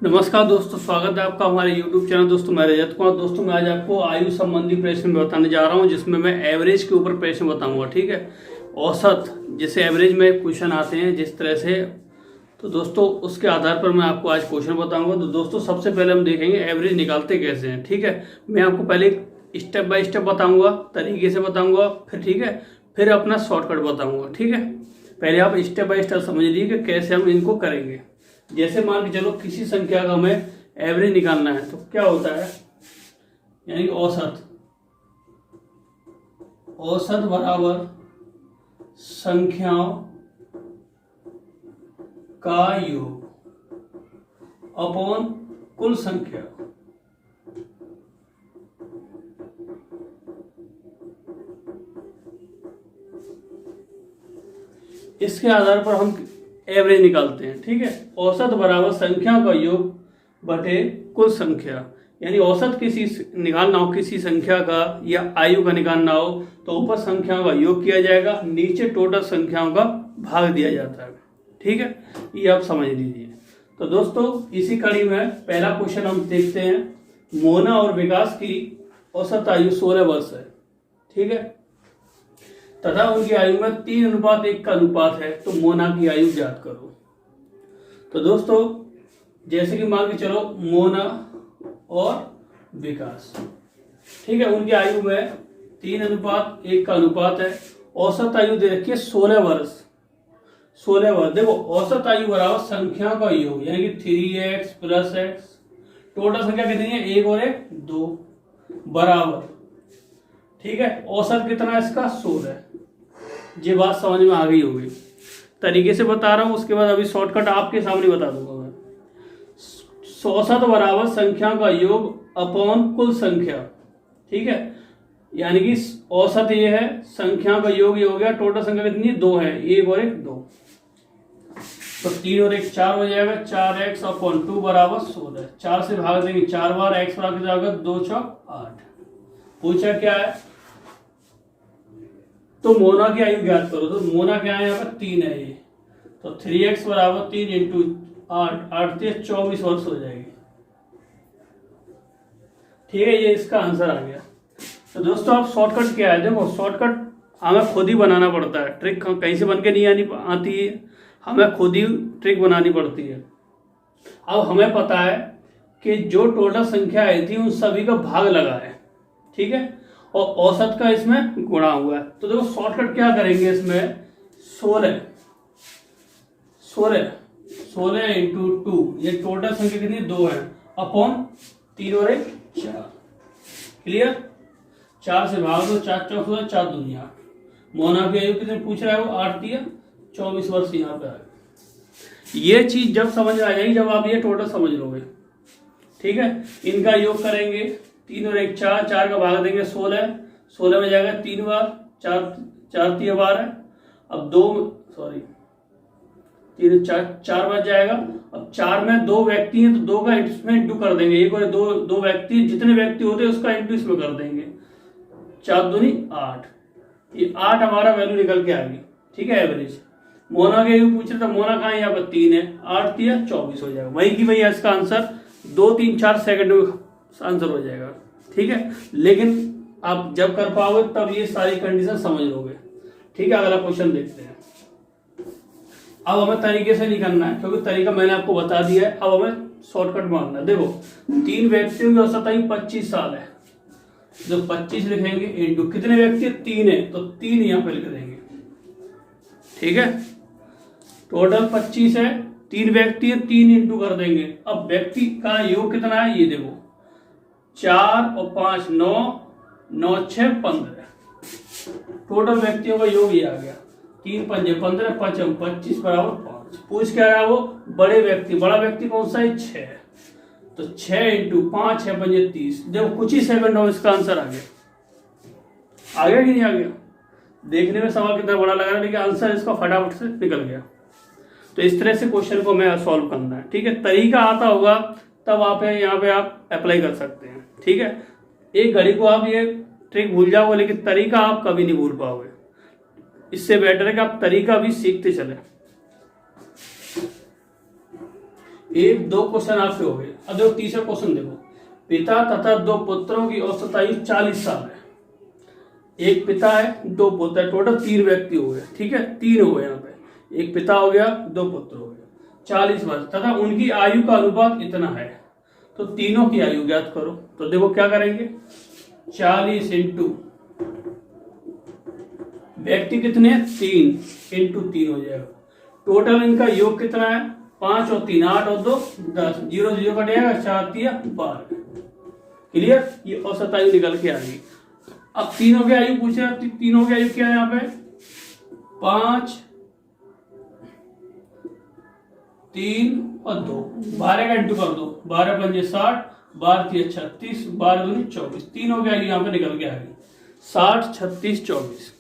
नमस्कार दोस्तों, स्वागत है आपका हमारे YouTube चैनल। दोस्तों मैं रजत कुमार। दोस्तों मैं आज आपको आयु संबंधी प्रश्न बताने जा रहा हूं, जिसमें मैं एवरेज के ऊपर प्रश्न बताऊंगा। ठीक है, औसत जैसे एवरेज में क्वेश्चन आते हैं जिस तरह से, तो दोस्तों उसके आधार पर मैं आपको आज क्वेश्चन बताऊंगा। तो दोस्तों सबसे पहले हम देखेंगे एवरेज निकालते कैसे हैं। ठीक है, मैं आपको पहले स्टेप बाय स्टेप बताऊंगा, तरीके से बताऊंगा, फिर ठीक है फिर अपना शॉर्टकट बताऊंगा। ठीक है, पहले आप स्टेप बाय स्टेप समझ लीजिए कि कैसे हम इनको करेंगे। जैसे मान के चलो किसी संख्या का हमें एवरेज निकालना है, तो क्या होता है, यानी औसत। औसत बराबर संख्याओं का योग अपॉन कुल संख्या। इसके आधार पर हम एवरेज निकालते हैं। ठीक है, औसत बराबर संख्या का योग बटे कुल संख्या। यानी औसत किसी निकालना हो, किसी संख्या का या आयु का निकालना हो, तो ऊपर संख्याओं का योग किया जाएगा, नीचे टोटल संख्याओं का भाग दिया जाता है। ठीक है, ये आप समझ लीजिए। तो दोस्तों इसी कड़ी में पहला क्वेश्चन हम देखते हैं। मोना और विकास की औसत आयु 16 वर्ष है। ठीक है, तथा उनकी आयु में 3:1 का अनुपात है। तो मोना की आयु ज्ञात करो। तो दोस्तों जैसे कि मान के चलो मोना और विकास, ठीक है, उनकी आयु में 3:1 का अनुपात है। औसत आयु दे रखी है 16 वर्ष। 16 वर्ष। देखो औसत आयु बराबर संख्या का योग, यानी कि 3x + x। टोटल संख्या कितनी है, 1 और 1 2 बराबर। ठीक है, औसत कितना है इसका, 16। ये बात समझ में आ गई होगी। तरीके से बता रहा हूं, उसके बाद अभी शॉर्टकट आपके सामने बता दूंगा मैं। औसत बराबर संख्या का योग अपॉन कुल संख्या। ठीक है, यानी कि औसत ये है, संख्या का योग ये हो गया। टोटल संख्या कितनी है, 2 है, 1 और 1 2। तो 3 और 1 4 हो जाएगा। 4x अपॉन 2 बराबर 16। 4 से भाग देंगे 4 बार, x बराबर जाएगा 2 × 8। पूछा क्या है, तो मोना की आयु ज्ञात करो। तो मोना क्या है, यहाँ पर 3 है ये। तो 3x बराबर 3 × 8, 8 से 24 वर्ष हो जाएगी। ठीक है, ये इसका आंसर आ गया। तो दोस्तों अब शॉर्टकट क्या है, देखो शॉर्टकट हमें खुद ही बनाना पड़ता है। ट्रिक कहीं से बन के नहीं आती है, हमें खुद ही ट्रिक बनानी पड़ती है। अब हमें पता है कि जो टोटल संख्या आई थी उन सभी का भाग लगा है। ठीक है, और औसत का इसमें गुणा हुआ है। तो देखो शॉर्टकट क्या करेंगे इसमें, 16 × 2, ये टोटल संख्या कितनी 2 है, अपॉन 3 और 1 4। क्लियर, 4 से भाग दो, 4 × 4 4 × 2 8। मोना की आयु कितने पूछ रहा है वो, 8 × 3 24 वर्ष यहाँ पे आएगा। ये चीज जब समझ में आ जाएगी जब आप ये टोटल समझ लोगे। ठीक है, इनका योग करेंगे, 3 और 1 4, 4 का भाग देंगे 16 में जाएगा 3 बार, 4 4 3 12। अब 4 बार जाएगा। अब 4 में 2 व्यक्ति हैं, तो 2 का इसमें इंटू कर देंगे। एक और 2 व्यक्ति, जितने व्यक्ति होते हैं उसका इंटू इसमें कर देंगे। 4 दूनी 8। ये 8 हमारा वैल्यू निकल के आ गई। ठीक है, एवरेज। मोना के पूछ रहे थे, मोना कहाँ है, यहाँ पर 3 है, 8 × 24 हो जाएगा। वही की वही इसका आंसर 2 3 4 सेकंड में आंसर हो जाएगा। ठीक है, लेकिन आप जब कर पाओगे तब ये सारी कंडीशन समझ लोगे। ठीक है, अगला क्वेश्चन देखते हैं। अब हमें तरीके से नहीं करना है, क्योंकि तरीका मैंने आपको बता दिया है। अब हमें शॉर्टकट मारना है। देखो 3 व्यक्तियों की औसत आयु 25 साल है। जो 25 लिखेंगे इंटू कितने व्यक्ति, 3 है, तो 3 यहाँ पे लिख देंगे। ठीक है, टोटल 25 है, 3 व्यक्ति है, 3 इंटू कर देंगे। अब व्यक्ति का योग कितना है, ये देखो 4 और 5 9, 9 6 15। टोटल व्यक्तियों का योग ये आ गया। 3 पंजे 15, 5 25 बराबर 5। पूछ क्या रहा वो, बड़े व्यक्ति। बड़ा व्यक्ति कौन सा है, 6। तो 6 × 5 6 पंजे 30। देखो कुछ ही सेकंड में इसका आंसर आ गया। आ गया कि नहीं आ गया। देखने में सवाल कितना बड़ा लग रहा है, लेकिन आंसर इसका फटाफट से निकल गया। तो इस तरह से क्वेश्चन को हमें सॉल्व करना है। ठीक है, तरीका आता होगा तब आप यहाँ पे आप अप्लाई कर सकते हैं। ठीक है, एक घड़ी को आप ये ट्रिक भूल जाओगे, लेकिन तरीका आप कभी नहीं भूल पाओगे। इससे बेटर है कि आप तरीका भी सीखते चले। एक दो क्वेश्चन आपके हो गए। अब देखो तीसरा क्वेश्चन देखो, पिता तथा दो पुत्रों की औसत आयु 40 साल है। एक पिता है, दो पुत्र है, टोटल 3 व्यक्ति हो गए। ठीक है, 3 हो गए यहाँ पे, एक पिता हो गया, 2 पुत्र हो गए, 40 वर्ष तथा उनकी आयु का अनुपात इतना है। तो तीनों की आयु ज्ञात करो। तो देखो क्या करेंगे, 40 इंटू व्यक्ति कितने हैं, 3 इंटू 3 हो जाएगा। टोटल इनका योग कितना है, 5 और 3 8 और 2 10, 0 0 कटेगा, 4 3 12। क्लियर, ये औसत आयु निकल के आ गई। अब तीनों की आयु पूछे, तीनों की आयु क्या है यहाँ पे, 5 3 और 2, 12 का इंटू कर दो, 12 पंजे 60, 12 3 36, 12 दूनी 24। तीनों की आयु यहाँ पे निकल के आ गई, 60 36 24।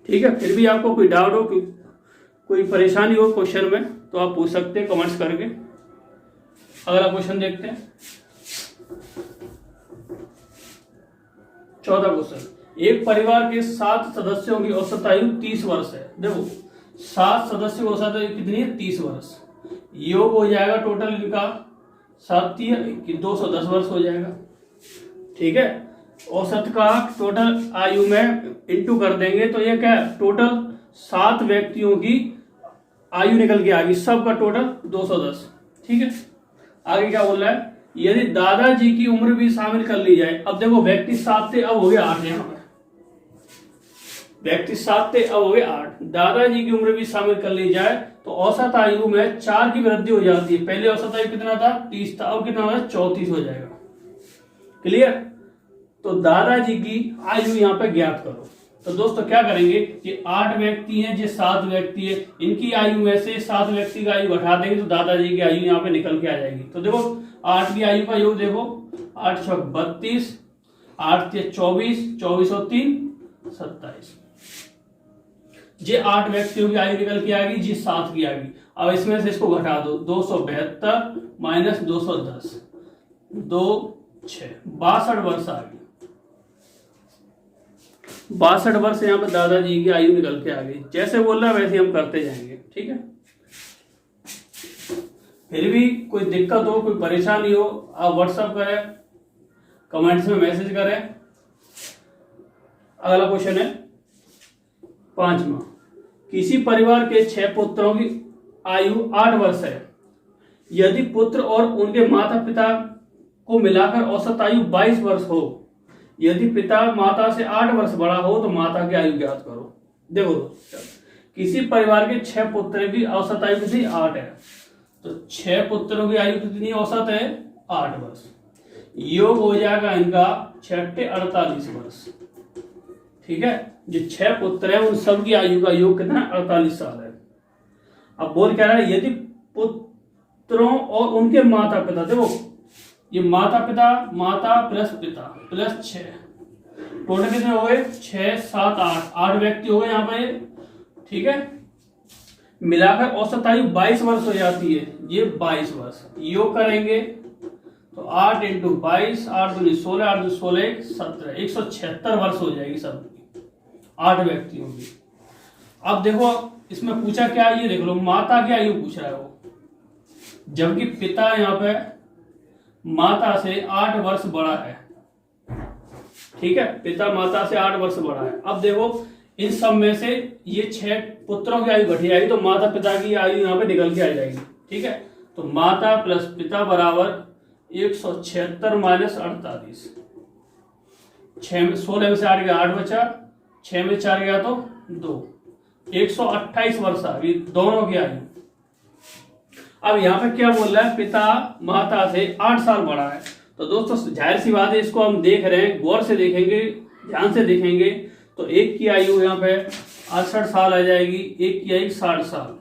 ठीक है, फिर भी आपको कोई डाउट हो, कोई परेशानी हो क्वेश्चन में, तो आप पूछ सकते हैं कमेंट्स करके। अगला क्वेश्चन देखते हैं। चौथा क्वेश्चन, एक परिवार के 7 सदस्यों की औसत आयु 30 वर्ष है। देखो 7 सदस्यों की औसत आयु कितनी है, 30 वर्ष। योग हो जाएगा टोटल इनका 7 210 वर्ष हो जाएगा। ठीक है, औसत का टोटल आयु में इंटू कर देंगे तो ये क्या है, टोटल 7 व्यक्तियों की आयु निकल के आ गई, सबका टोटल 210। ठीक है, आगे क्या बोल रहा है, यदि दादाजी की उम्र भी शामिल कर ली जाए। अब देखो व्यक्ति 7 थे, अब हो गया 8। यहाँ पर व्यक्ति 7 थे, अब हो गए 8। दादाजी की उम्र भी शामिल कर ली जाए तो औसत आयु में 4 की वृद्धि हो जाती है। पहले औसत आयु कितना था, 30 था, अब कितना हो जाएगा, 34 हो जाएगा। क्लियर, तो दादाजी की आयु यहाँ पे ज्ञात करो। तो दोस्तों क्या करेंगे, ये 8 व्यक्ति हैं, ये 7 व्यक्ति है, इनकी आयु में से 7 व्यक्ति की आयु घटा देंगे तो दादाजी की आयु यहाँ पे निकल के आ जाएगी। तो देखो 8 की आयु का योग देखो, 8 6 32, 8 3 24, 24 और 3 27। ये 8 व्यक्तियों की आयु निकल के आ गई, जी 7 की आ गई। अब इसमें से इसको घटा दो, 272 माइनस 210, 2 6 62 वर्ष आ गई। 62 वर्ष यहाँ पे दादाजी की आयु निकल के आ गई। जैसे बोल रहा है वैसे हम करते जाएंगे। ठीक है, फिर भी कोई दिक्कत हो, कोई परेशानी हो, आप व्हाट्सएप करें, कमेंट्स में मैसेज करें। अगला क्वेश्चन है 5वां, किसी परिवार के 6 पुत्रों की आयु 8 वर्ष है। यदि पुत्र और उनके माता पिता को मिलाकर औसत आयु 22 वर्ष हो, यदि पिता माता से 8 वर्ष बड़ा हो तो माता की आयु ज्ञात करो। देखो किसी परिवार के 6 पुत्र की औसत आयु कितनी, 8 है। तो 6 पुत्रों की आयु कितनी औसत है, 8 वर्ष। योग हो जाएगा इनका 6 48 वर्ष। ठीक है, जो 6 पुत्र है उन सब की आयु का योग कितना, 48 साल है। अब बोल क्या रहा है, यदि पुत्रों और उनके माता पिता, देखो ये माता पिता, माता प्लस पिता प्लस 6, टोटल कितने हो गए, 6 7 8, 8 व्यक्ति हो गए यहाँ पे। ठीक है, मिलाकर औसत आयु 22 वर्ष हो जाती है, ये 22 वर्ष। योग करेंगे तो 8 इंटू 22, 8 दूनी 16, 8 दूनी 16 17, 176 वर्ष हो जाएगी सब 8 व्यक्तियों की। अब देखो इसमें पूछा क्या, ये देख लो माता की आयु पूछ रहा है वो, जबकि पिता यहाँ पे माता से 8 वर्ष बड़ा है। ठीक है, पिता माता से 8 वर्ष बड़ा है। अब देखो इन सब में से ये 6 पुत्रों की आयु घटी जाएगी तो माता पिता की आयु यहाँ पे निकल के आ जाएगी। ठीक है, तो माता प्लस पिता बराबर 176 माइनस 48। 16 में से 8 गया 8 बचा, 6 में 4 गया तो 2, 128 वर्ष आ गई दोनों की आयु। अब यहाँ पे क्या बोल रहा है, पिता माता से 8 साल बड़ा है। तो दोस्तों जाहिर सी बात है, इसको हम देख रहे हैं, गौर से देखेंगे, ध्यान से देखेंगे तो एक की आयु यहाँ पे 68 साल आ जाएगी, एक की आयु 60 साल।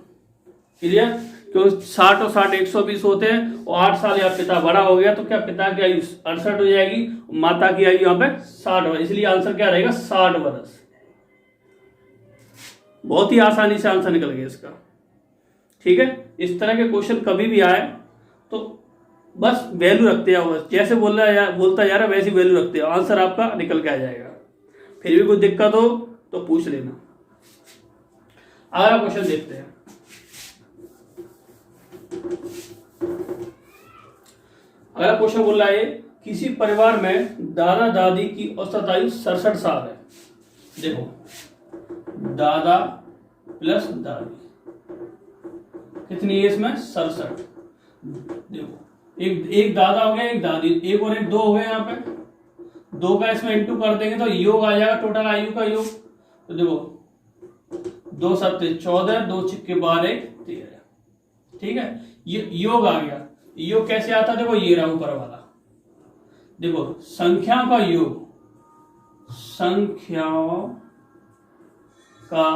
क्लियर, तो 60 और 60 120 होते हैं और 8 साल यहाँ पिता बड़ा हो गया तो क्या पिता की आयु 68 हो जाएगी, माता की आयु यहाँ पे 60 वर्ष। इसलिए आंसर क्या रहेगा, 60 वर्ष। बहुत ही आसानी से आंसर निकल गया इसका। ठीक है, इस तरह के क्वेश्चन कभी भी आए तो बस वैल्यू रखते हैं, जैसे बोलता जा रहा वैसी वैल्यू रखते हैं, आंसर आपका निकल के आ जाएगा। फिर भी कोई दिक्कत हो तो पूछ लेना। अगला क्वेश्चन देखते हैं। अगला क्वेश्चन बोल रहा है किसी परिवार में दादा दादी की औसत आयु 67 साल है। देखो दादा प्लस दादी कितनी है इसमें 67। देखो एक दादा हो गया, एक दादी, एक और एक 2 हो गए, यहाँ पे 2 का इसमें इंटू कर देंगे तो योग आ जाएगा टोटल आयु का योग। तो देखो 2 7 14, 2 6 12 13, ठीक है, ये योग आ गया। योग कैसे आता, देखो ये रहा ऊपर वाला, देखो संख्या का योग, संख्याओं का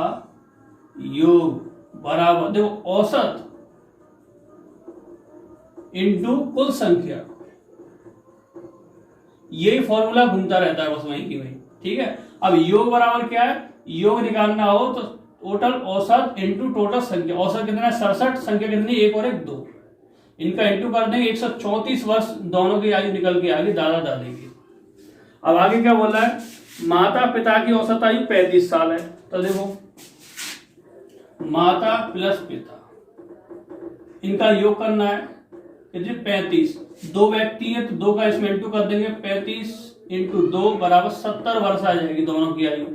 योग बराबर, देखो औसत इंटू कुल संख्या, यही फॉर्मूला घूमता रहता है बस वहीं की वहीं, ठीक है। अब योग बराबर क्या है, योग निकालना हो तो टोटल औसत इंटू टोटल संख्या, औसत कितना है 67, संख्या कितनी 1 और 1 2, इनका इंटू कर देंगे 134 वर्ष दोनों की आयु निकल के आगे दादा दादी की। अब आगे क्या बोल रहा है, माता पिता की औसत आयु 35 साल है। तो देखो माता प्लस पिता, इनका योग करना है कितने 35, 2 व्यक्ति है तो 2 का इसमें इंटू कर देंगे, 35 इंटू 2 बराबर 70 वर्ष आ जाएगी दोनों की आयु।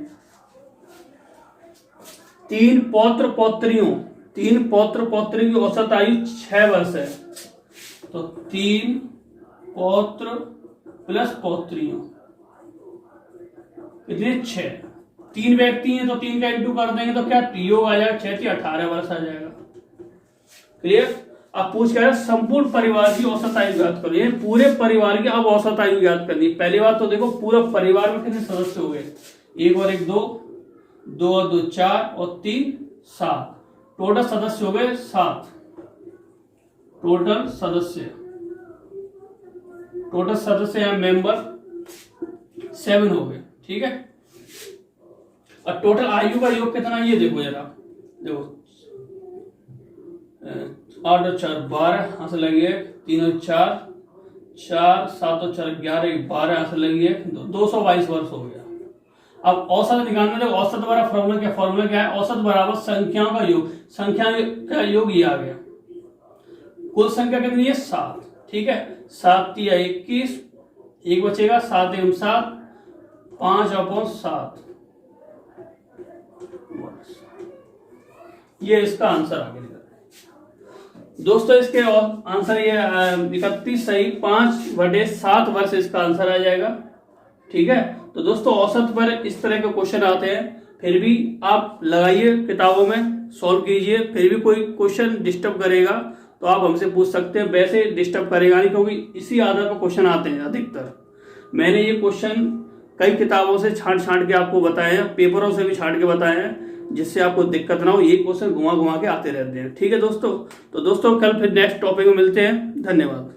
3 पौत्र पौत्रियों, 3 पौत्र पौत्री की औसत आयु 6 वर्ष है। तो 3 पौत्र प्लस पौत्रियों कितने 6, 3 व्यक्ति हैं तो 3 का इंटू कर देंगे तो क्या योग आ जाएगा 6 18 वर्ष आ जाएगा। क्लियर। अब पूछ क्या है, संपूर्ण परिवार की औसत आयु ज्ञात करो। ये पूरे परिवार की अब औसत आयु ज्ञात करनी। पहली बात तो देखो पूरा परिवार में कितने सदस्य हो गए, 1 और 1 2, 2 और 2 4 और 3 7, टोटल सदस्य हो गए 7, टोटल सदस्य या मेंबर 7 हो गए, ठीक है। और टोटल आयु का योग कितना, ये देखो जरा, देखो 8 और 4 12, यहां से लगी 3 और 4 4, 7 और 4 11, 12, यहां से लगी 222 वर्ष हो गया। अब औसत निकालना है, औसत बराबर फॉर्मूला क्या है, औसत बराबर संख्याओं का योग, संख्या का योग ये आ गया। कुल संख्या कितनी है 7, ठीक है, 7 3 21, 1 बचेगा 7 एवं 7, 5/7, ये इसका आंसर आ गया दोस्तों। इसके आंसर ये 31 सही, 5/7 वर्ष इसका आंसर आ जाएगा, ठीक है। तो दोस्तों औसत पर इस तरह के क्वेश्चन आते हैं, फिर भी आप लगाइए किताबों में, सॉल्व कीजिए, फिर भी कोई क्वेश्चन डिस्टर्ब करेगा तो आप हमसे पूछ सकते हैं, वैसे डिस्टर्ब करेगा नहीं क्योंकि इसी आधार पर क्वेश्चन आते हैं अधिकतर। मैंने ये क्वेश्चन कई किताबों से छांट के आपको बताए हैं, पेपरों से भी छांट के बताए हैं, जिससे आपको दिक्कत ना हो। ये क्वेश्चन घुमा के आते रहते हैं, ठीक है दोस्तों। तो दोस्तों कल फिर नेक्स्ट टॉपिक में मिलते हैं, धन्यवाद।